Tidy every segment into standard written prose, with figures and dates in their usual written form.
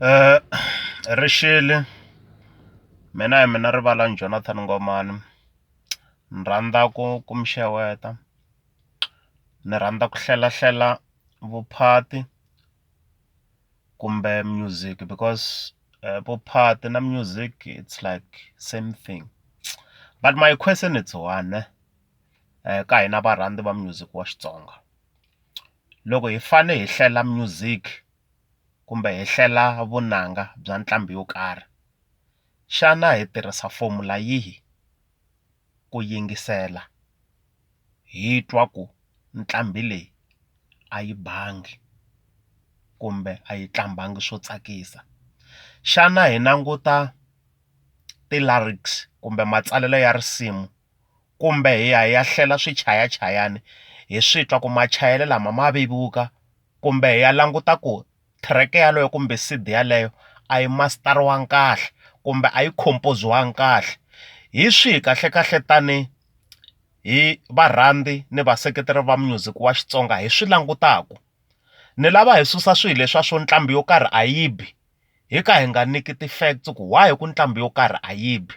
Eh Rixile mina hi mina Rivalani Jonathan Ngomani ni rhandza ku mi xeweta ni rhandza ku hlela vuphati kumbe music because vuphati na music it's like same thing but my question is one ka hina varhandzi va music wa Xitsonga loko hi fane hi hlela music kumbe hi hlela vunanga bya ntlambi yo karhi xana hi tirhisa formula yihi ku yingisela hi twa ku ntlambi leyi a yi bangi kumbe a yi tlambangi swo tsakisa xana hi languta ti-lyrics kumbe matsalelo ya risimu kumbe hi ya hlela swichayachayani hi swi twa ku machayele lama ma vevuka kumbe hi ya languta ku track yaleyo kumbe CD yaleyo a yi masteriwanga kahle kumbe a yi compose-wanga kahle hi swihi kahle kahle tani hi varhandzi ni vaseketeri va music wa Xitsonga hi swi langutaku ni lava hi susa swilo leswa swo ntlambi yo karhi a yi bi hi ka hi nga niki ti-facts ku why ku ntlambi yo karhi a yi bi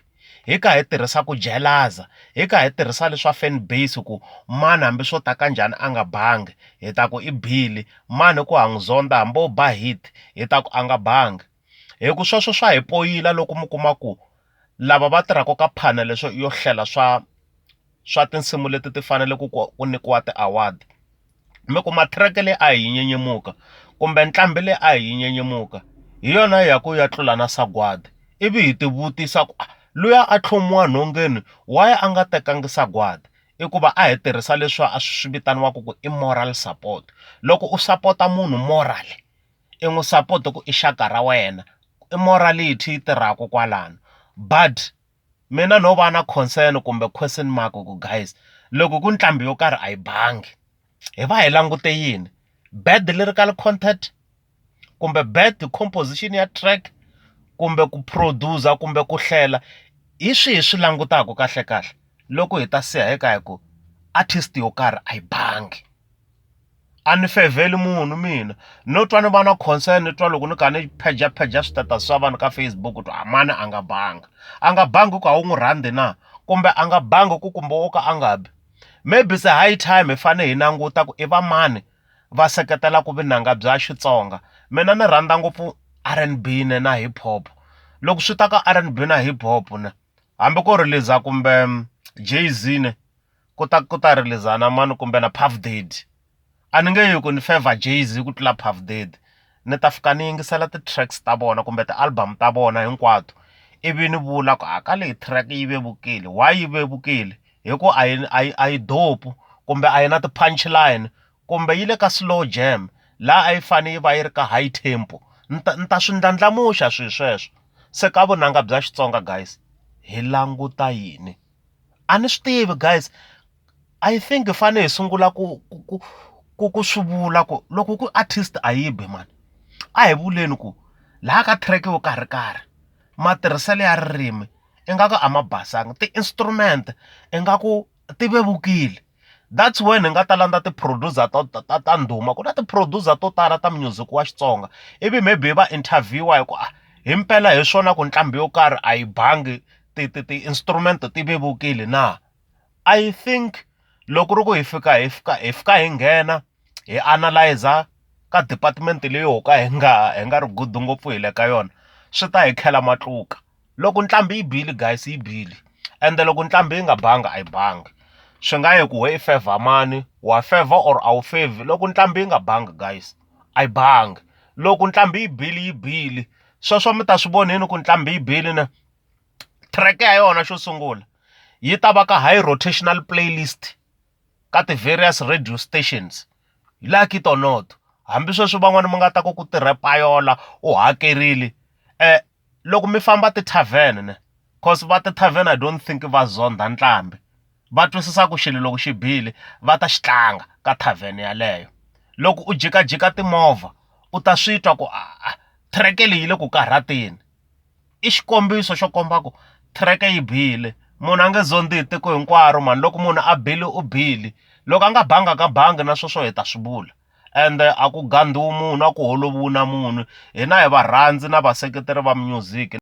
hi ka hi tirhisa ku jelaza hi ka hi tirhisa leswa fan base ku mani hambi swo ta kanjhani a nga bangi hi ta ku i bile mani ku hang zonda hambi o ba hit hi ta ku a nga bangi hi ku sweswo swa hi poyila loko mi kuma ku lava va tirhaka ka panel leswo yo hlela swa tinsimu leti ti fanele ku nyikiwa ti-award mi kuma track leyi a hi nyenyemuka kumbe ntlambi leyi a hi nyenyemuka hi yona ya ku ya tlula na sagwadi ivi hi ti vutisa ku luya a tlhomiwa nhongeni why a nga tekangi sagwadi i ku va a hi tirhisa leswi a swi vitaniwaka ku i moral support loko u sapota munhu moral i n'wi support ku i xaka ra wena i morality yi tirhaka kwalano but mina no va na concern kumbe question mark ku guys loko ku ntlambi yo karhi a yi bangi hi va hi langute yini bad lyrical content kumbe bad composition ya track kumbe ku producer kumbe ku hlela hi swihi swi langutaka kahle kahle loko hi ta siya eka hi ku artist yo karhi a yi bangi a ni fevheli munhu mina no twa ni va na concern ni twa loko ni kha ni pheja switatasi swa vanhu ka Facebook twa mani a nga bangi ku a wu n'wi rhandzi na kumbe a nga bangi ku kumbe wo ka a nga bi maybe se high time hi fane hi languta ku i va mani va seketela ku vunanga bya Xitsonga mina ni rhandza ngopfu R&B na hip hop loko swi ta ka R&B na hip hop ne hambi ko release kumbe Jay-Z ne ku ta release na mani kumbe na Puff Daddy a ni nge yi ku ni favor Jay-Z ku tlula Puff Daddy ni ta fika ni yingisela ti-tracks ta vona kumbe ti-album ta vona hinkwato ivi ni vula ku aka leyi track yi vevukile why yi vevukile hi ku a yi dope kumbe a yi na ti-punchline kumbe yi le ka slow jam laha a yi fane yi va yi ri ka high tempo ni ta swi ndlandlamuxa swilo sweswo se ka vunanga bya Xitsonga guys hi languta yini a ni swi tivi guys I think hi fane hi sungula ku swi vula ku loko ku artist a yi bi mani a hi vuleni ku laha ka track yo karhi matirhiselo ya ririmi ingaku a ma basanga ti-instrument ingaku ti vevukile that's when hi nga ta landza ti-producer ta ndhuma ku na ti-producer to tala ta music wa Xitsonga ivi maybe va interviewa hi ku hi mpela hi swona ku ntlambi yo karhi a yi bangi ti-instrument ti vevukile na I think loko ri ku hi fika hi nghena hi analyzer ka department leyi ho ka hi nga ri good ngopfu hi le ka yona swi ta hi khela matluka loko ntlambi yi bile guys yi bile ende loko ntlambi yi nga bangi a yi bangi swi nga yi ku we i favor mani wa favor or a wu favor loko ntlambi yi nga bangi guys a yi bangi loko ntlambi yi bile sweswo mi ta swi voneni ku ntlambi yi bile na track ya yona xo sungula yi ta va ka high rotational playlist ka ti-various radio stations like it or not hambi sweswi van'wani mi nga ta ku tirhe payola u hakerile loko mi famba ti-tavern ne cause va ti-tavern I don't think va zonda ntlambi va twisisa ku xilo loko xi bile va ta xi tlanga ka tavern yaleyo loko u jikajika timovha u ta swi twa ku track leyi yi le ku karhateni i xikombiso xo komba ku track yi bile munhu a nge zondi hi tiko hinkwaro mani loko munhu a bile u bile loko a nga bangi na sweswo hi ta swi vula ende a ku gandhiwi munhu a ku holoviwi na munhu hina hi varhandzi na vaseketeri va music.